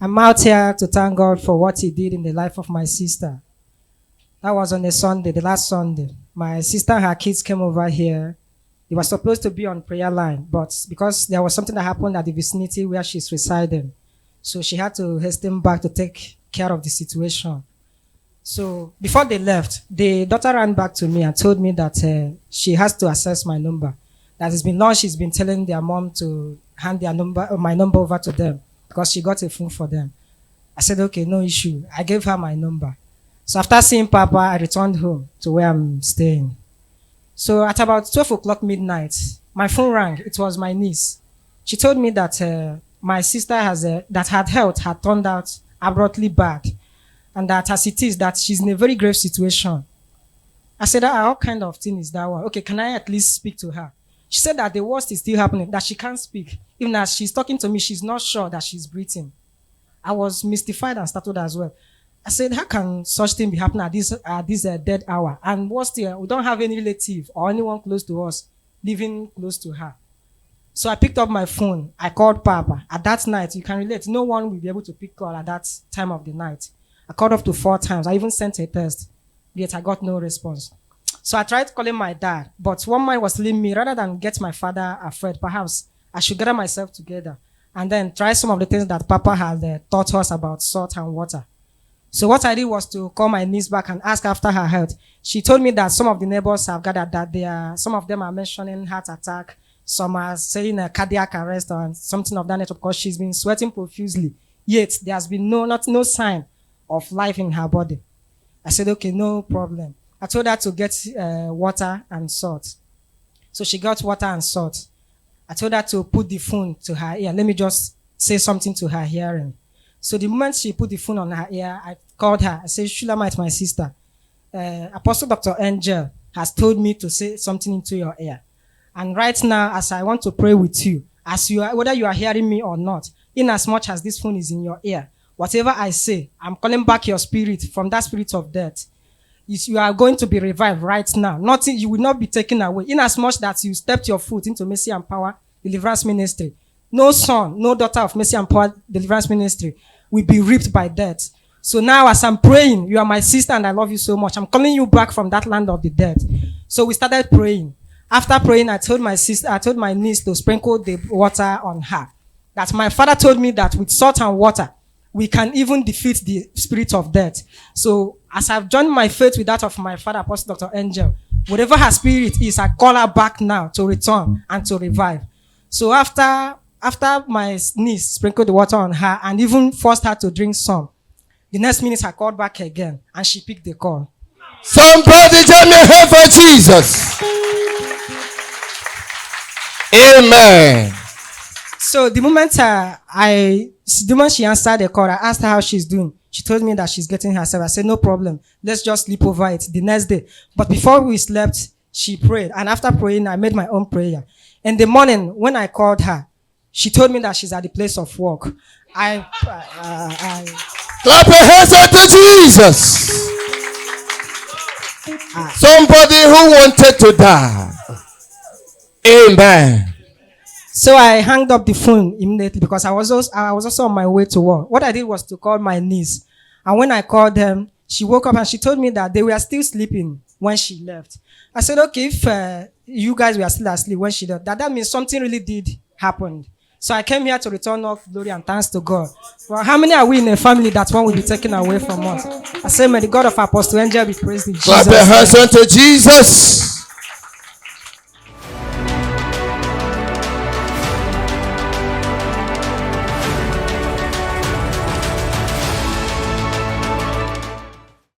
I'm out here to thank God for what He did in the life of my sister. That was on a Sunday, the last Sunday. My sister and her kids came over here. They were supposed to be on prayer line, but because there was something that happened at the vicinity where she's residing, so she had to hasten back to take care of the situation. So before they left, the daughter ran back to me and told me that she has to access my number. That it's been long she's been telling their mom to hand my number over to them because she got a phone for them. I said, okay, no issue. I gave her my number. So after seeing Papa, I returned home to where I'm staying. So at about 12 o'clock midnight, my phone rang. It was my niece. She told me that my sister that had health had turned out abruptly bad, and that as it is, that she's in a very grave situation. I said, what kind of thing is that one? Okay, can I at least speak to her? She said that the worst is still happening, that she can't speak. Even as she's talking to me, she's not sure that she's breathing. I was mystified and startled as well. I said, how can such thing be happening at this dead hour? And worse still, we don't have any relative or anyone close to us living close to her. So I picked up my phone. I called Papa. At that night, you can relate, no one will be able to pick call at that time of the night. I called up to 4 times. I even sent a text, yet I got no response. So I tried calling my dad, but one mind was telling me rather than get my father afraid, perhaps I should gather myself together and then try some of the things that Papa had taught us about salt and water. So what I did was to call my niece back and ask after her health. She told me that some of the neighbors have gathered that some of them are mentioning heart attack, some are saying a cardiac arrest or something of that nature because she's been sweating profusely. Yet there has been no sign of life in her body. I said, okay, no problem. I told her to get water and salt. So she got water and salt. I told her to put the phone to her ear. Let me just say something to her hearing. So the moment she put the phone on her ear, I called her. I said, Shulamite, my sister, Apostle Dr. Angel has told me to say something into your ear. And right now, as I want to pray with you, whether you are hearing me or not, in as much as this phone is in your ear, whatever I say, I'm calling back your spirit from that spirit of death. You are going to be revived right now. Nothing, you will not be taken away. In as much that you stepped your foot into Mercy and Power Deliverance Ministry, no son, no daughter of Mercy and Power Deliverance Ministry will be ripped by death. So now as I'm praying, you are my sister and I love you so much. I'm calling you back from that land of the dead. So we started praying. After praying, I told my niece to sprinkle the water on her. That my father told me that with salt and water, we can even defeat the spirit of death. So as I've joined my faith with that of my father, Apostle Dr. Angel, whatever her spirit is, I call her back now to return and to revive. So after my niece sprinkled the water on her and even forced her to drink some, the next minute I called back again and she picked the call. Somebody tell me here for Jesus. Amen. So the moment she answered the call, I asked her how she's doing. She told me that she's getting herself. I said, no problem. Let's just sleep over it the next day. But before we slept, she prayed. And after praying, I made my own prayer. In the morning, when I called her, she told me that she's at the place of work. Clap your hands unto Jesus. Somebody who wanted to die. Amen. So I hung up the phone immediately because I was also on my way to work. What I did was to call my niece. And when I called them, she woke up and she told me that they were still sleeping when she left. I said, okay, if you guys were still asleep when she left, that means something really did happen. So I came here to return all glory and thanks to God. Well, how many are we in a family that one will be taken away from us? I say, may the God of Apostle Angel be praised in Jesus' name. Clap your hands unto Jesus.